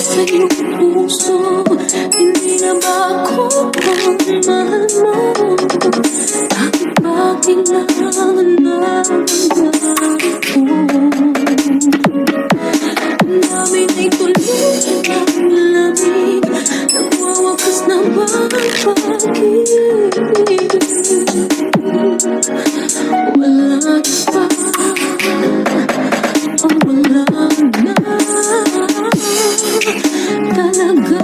Sa iyong puso, hindi na ba ako ang mahal mo? Bakit ba kailangan na mangyari ko? Ang namin ay tuluyan ng lamig, nagwawakas na ba ang pag-ibig? Wala na ba? O wala na talaga?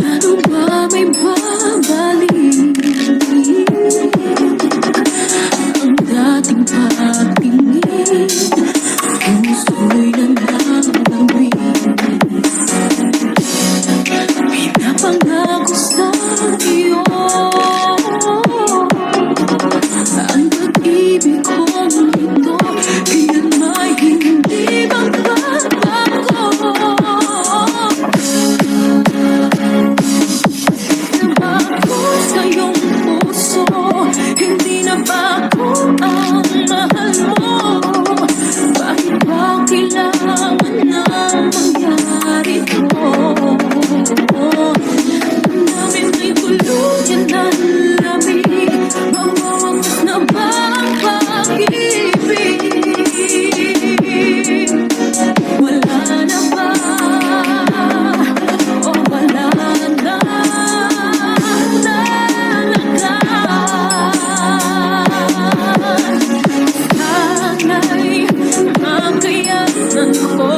Ano ba may babalik ang dating pagtingin? Puso'y nananawin, pinapangako sa iyo ang pag-ibig kong ito, kailan may hindi magbabago. Ako sa iyong puso, hindi na ba ako ang mahal mo? Bakit ba kailangan na mangyari ito? Ang namin ay tuluyan ng lamig, mawawakas na ba ang pag-ibig? Wala na ba? O wala na talaga? Sana'y makayanan ko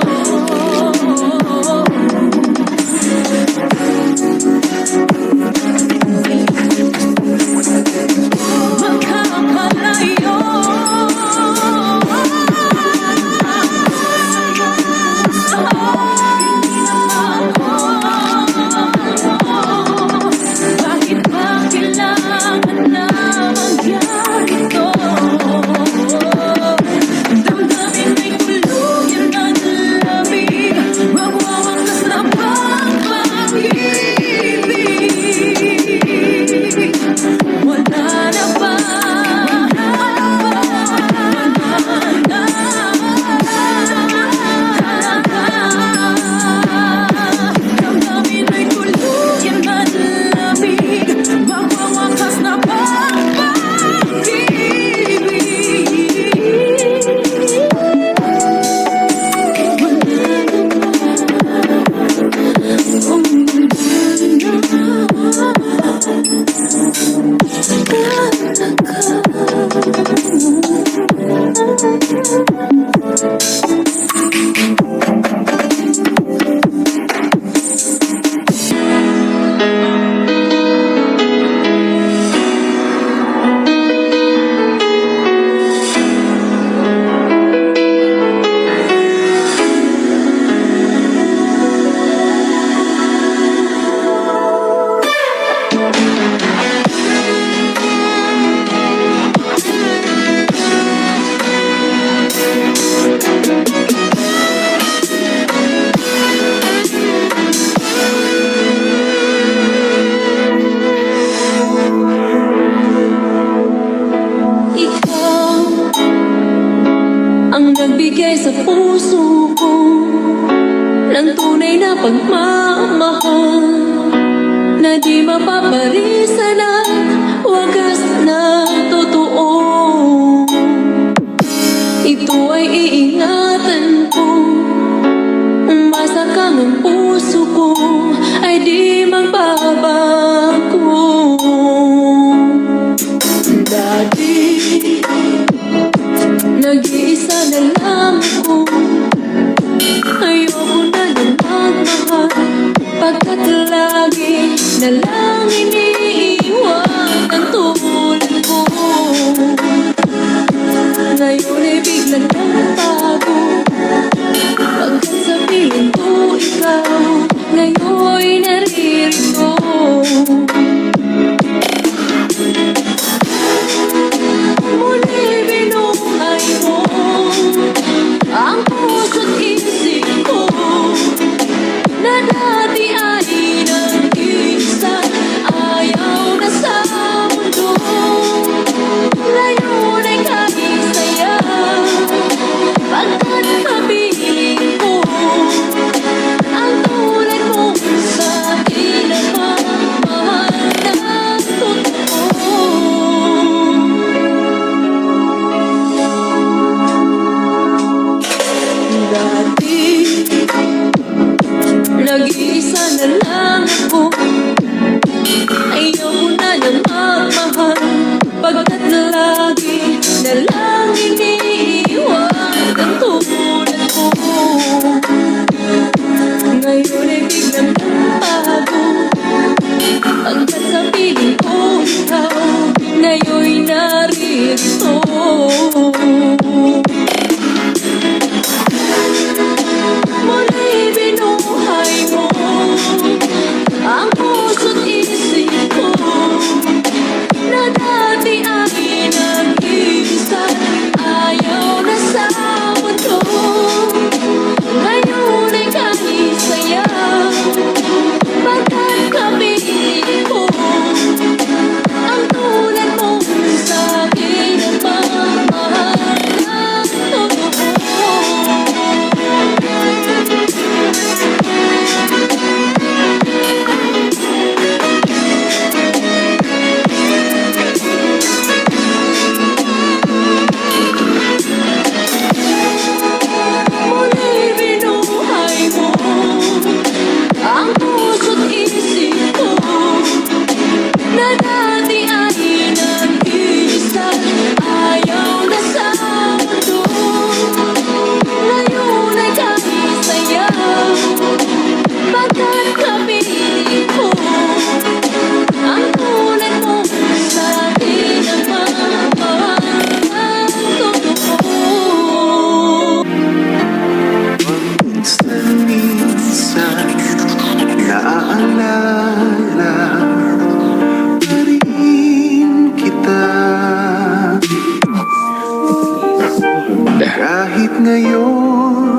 makakalayo. Bakit ba kailangan na mangyari ito? Damdamin ay tuluyan ng lamig, mawawakas na ba ang pag-ibig? Wala na ba? Damdamin ay tuluyan ng lamig, mawawakas na ba ang pag-ibig? Ikaw ang nagbigay sa puso ko ng tunay na pagmamahal na di mapaparisan at wagas na totoo. Ito ay iingatan ko, masakang ang puso ko ay di magbabago. na lang iniiwan ang tulad ko. Ngayon ay biglang nagbago, pagkat sa piling ko ikaw ngayon'y naririto. Muli binuhay mo ang puso't isip ko na dati ay nag-iisa, ayaw na sa mundo. Ngayon ay kahit saya, pagkat kapiling ko ang tulad mo sa akin na pagmamahal ng totoo. Dati nag-iisa na lang ako, ayaw ko na nang magmahal, pagkat lagi na lang iniiwan ang tulad ko. Ngayon ay biglang nagbago, pagkat sa piling ko ikaw ngayon'y naririto. Muli binuhay mo ang puso't isip ko na dati ay nag-iisa, ayaw na sa mundo. Ngayon ay kahit saya, pagkat kapiling ko ang tulad mo sa akin na pagmamahal ng totoo. Muli binuhay mo ang puso't isip ko na dati ay nag-iisa, ayaw na sa mundo. Ngayon ay kahit saya, pagkat kapiling ko ang tulad mo sa akin na pagmamahal ng totoo. Minsan naaalala pa rin kita, kahit ngayon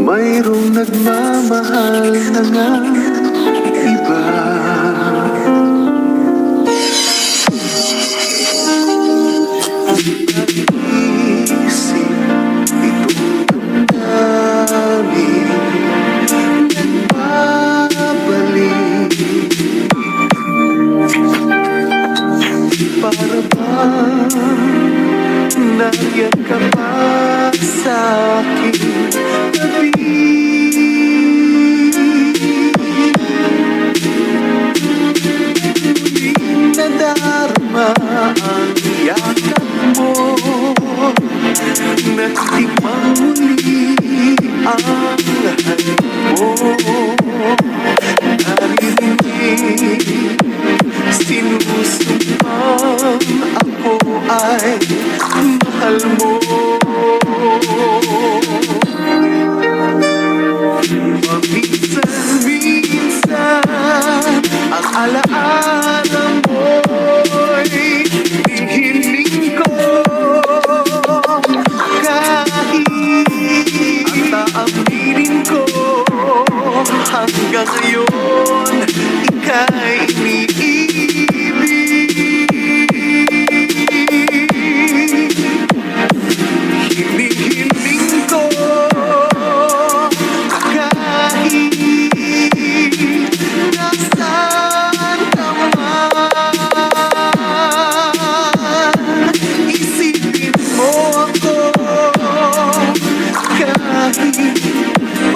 mayroong nagmamahal na nga iba. Isip itong damdamin nagbabalik, para bang nariyan ka pa sa aking tabi. Muling nadarama ang yakap mo, natikmang muli ang halik mo. Naririnig sinusumpang ako ay mahal mo. Paminsan-minsan ang alaala mo'y hihiling ko, kahit at aaminin ko hanggang ngayon ika'y iniibig. Hinihiling ko kahit nasaan ka man, isipin mo ako kahit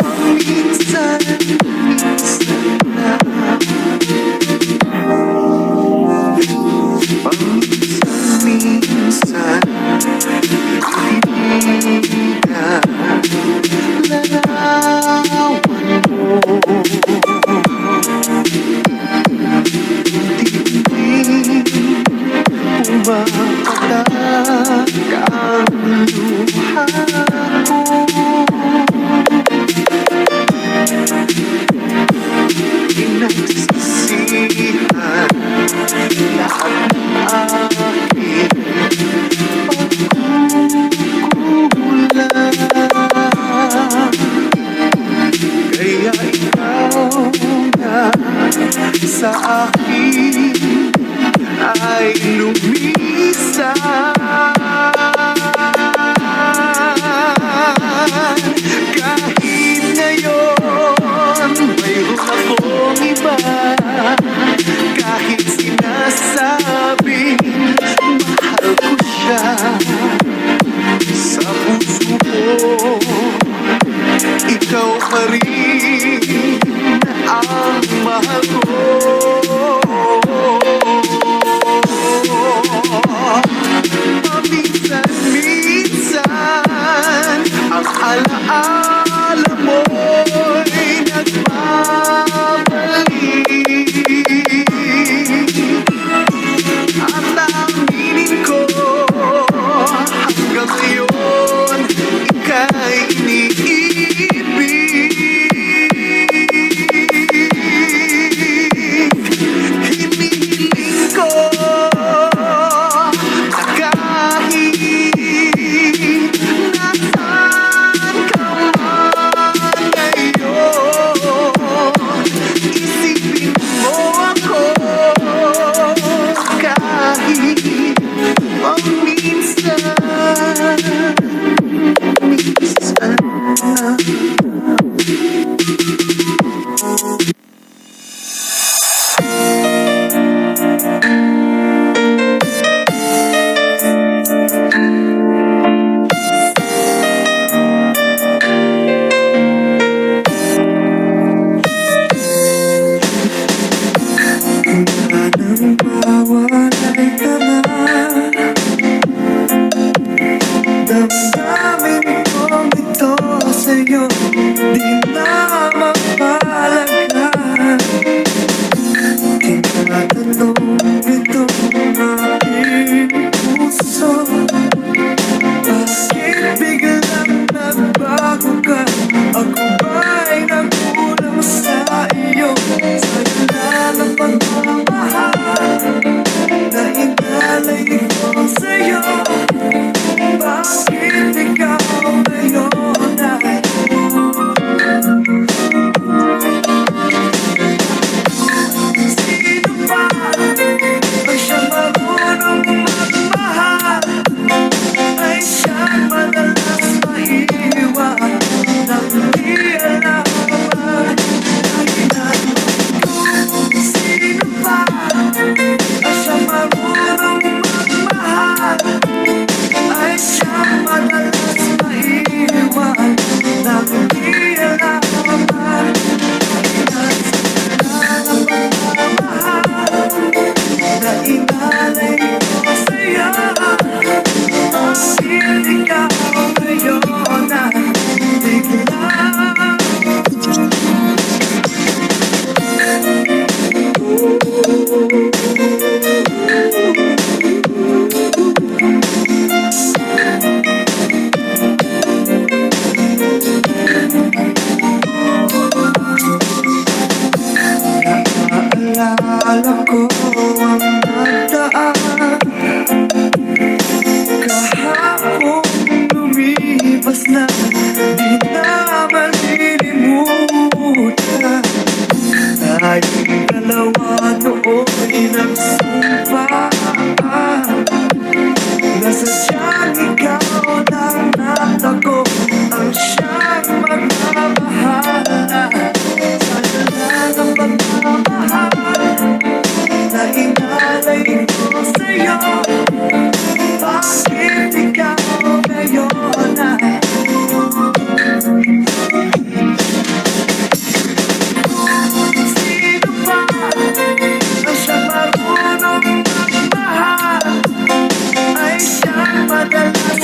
paminsan-minsan lang. pinagsisihan lahat ng aking pagkukulang. Kaya ikaw na sa akin ay lumisan. Kahit ngayon mayroon akong iba, kahit sinasabing mahal ko siya, sa puso ko ikaw pa rin ang mahal ko. Paminsan-minsan ang alaala mo'y nagbabalik, at aminin ko hanggang ngayon ika'y iniibig. Hinihiling ko na kahit nasaan ka man ngayon, isipin mo ako kahit paminsan, minsan lang. Mula nang mawalay ka na, damdamin kong ito sa'yo di na mapalagan. Tinatanong ito aking puso, bakit biglang nagbago ka? Ako ba'y nagkulang sa iyo? Sa'yo na ng pagmamahal na inalay ko sa'yo. Bakit ikaw ngayon ay sino ba ang siyang marunong magmahal? Ay siyang madalas mahiwan nang di alaman na ginagawa ko. Sino ba ang siyang marunong magmahal? Ay siyang madalas mahiwan nang di alaman na pagmamahal na inalay ko sa'yo. Bakit ikaw ngayon na biglang naalala ko ang nagdaan kahapon lumipas na, di na malilimutan. Tayong dalawa nooy nagsumpa na sadyang ikaw lang natako ang siyang magmamahala. Sana na ng pagmamahal na inalay ko sa'yo. Bakit ikaw ngayon ay sino ba ang siyang marunong magmahal? Ay siyang madalas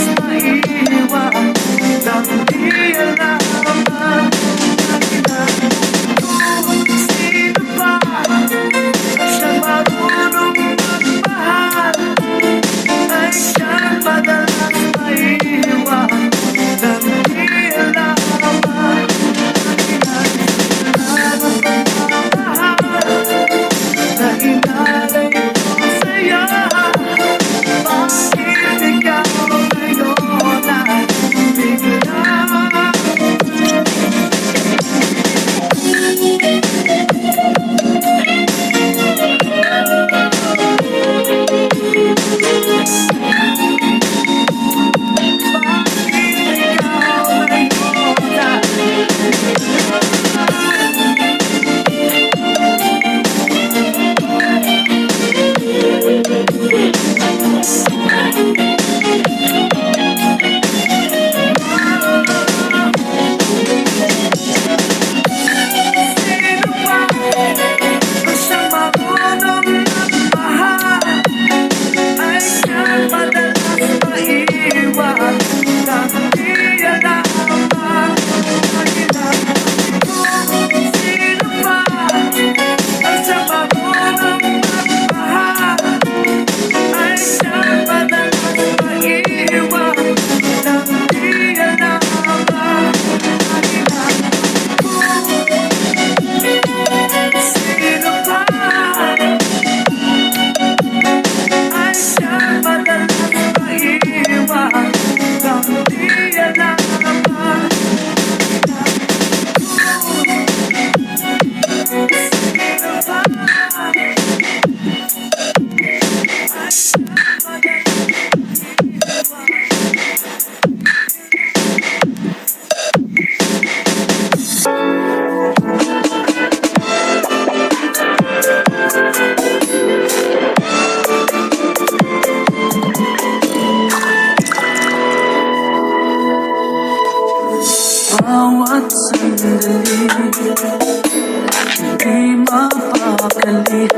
sakali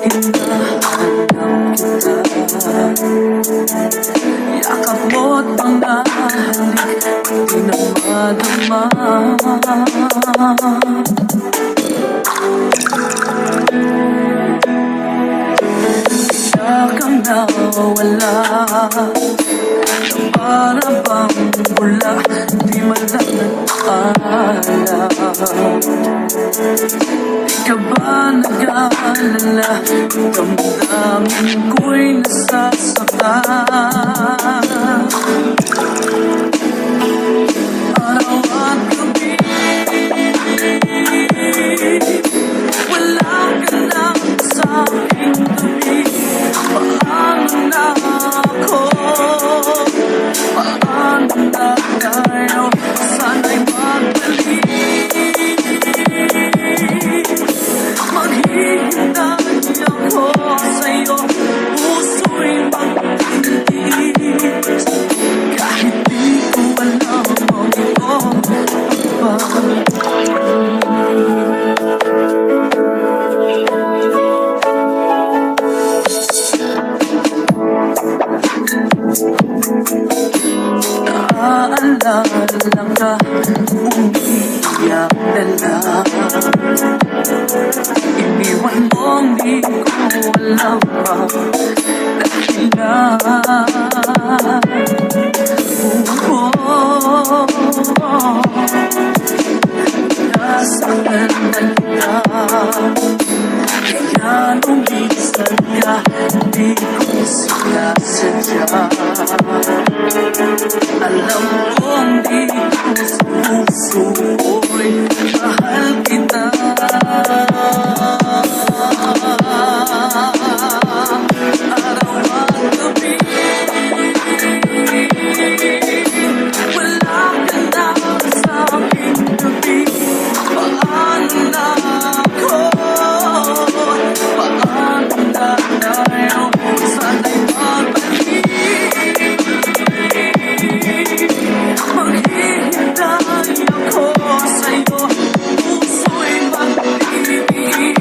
hinahanap kita. Yakap mo't mga halik di na madama. Bigla kang nawala, para bang mula, di man lang nag-aala. Di ka ba nag-aalala, damdamin ko'y nasasaktan. Araw at gabi, wala ka lang sa aking tabi. Paano na ako? Paano na tayo? Sana'y magbalik. Maghihintay ako sa'yo, puso'y magtitiis. Kahit di ko alam ang iyong naaalala ka, umiiyak na lang. Iniwan mong di ko alam ang dahilan. Nasaktan na kita, kaya lumisan ka, di ko sinasadya. Alam kong di ko sa puso ko'y mahal kita. Araw at gabi, wala ka na sa aking tabi. Paano na ako? Paano na tayo? Sana'y magbalik. Maghihintay ako sa'yo, puso'y mag-ibig.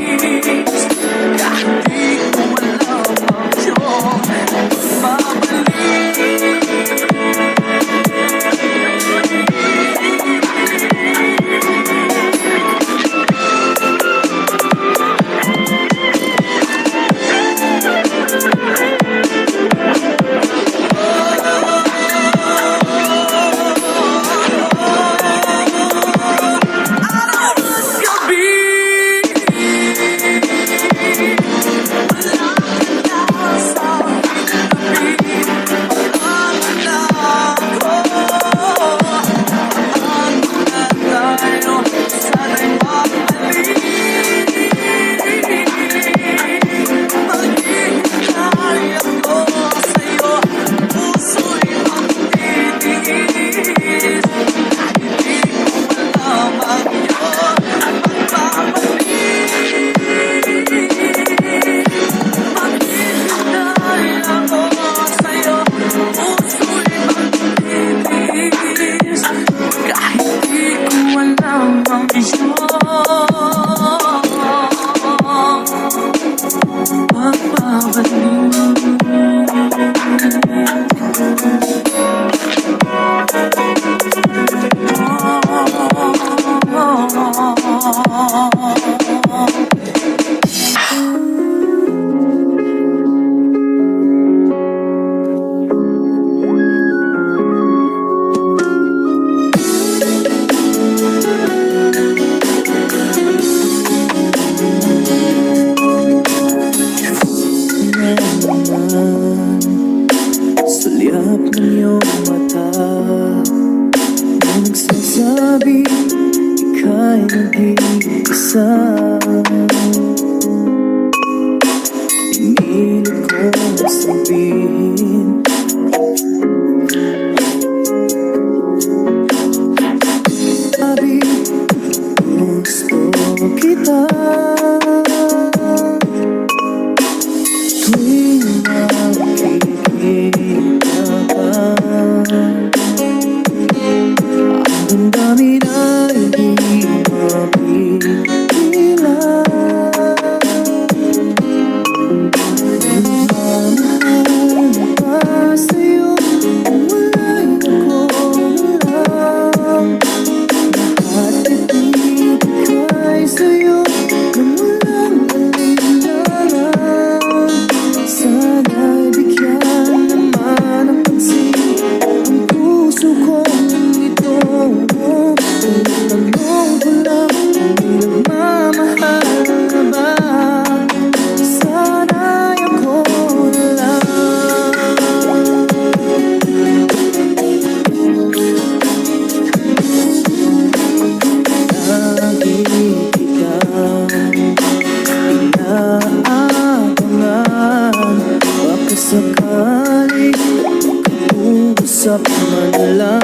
Usap man lang,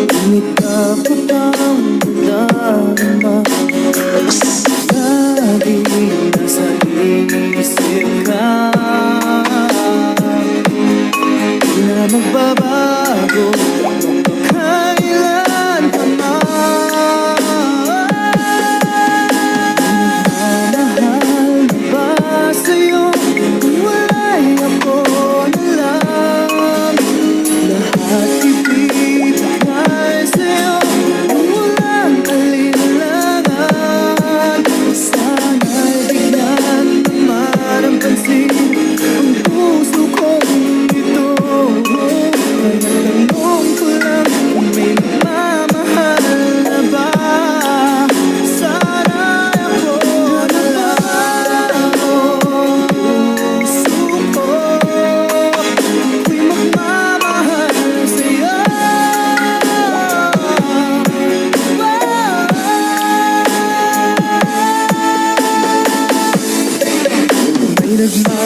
umikap ang dama. Lagi nasa isip ka, di na magbabago kailan pa man. Mahal na ba sa'yo kung wala'y ako na lang? Lahat ibibigay sa'yo kung walang alinlangan. Sana'y bigyan naman ang pansin ang puso kong ito. Tanong ko lang kung may nagmamahal na ba? Sana'y ako na lang. Puso ko ako'y magmamahal sa'yo. May nagmamahal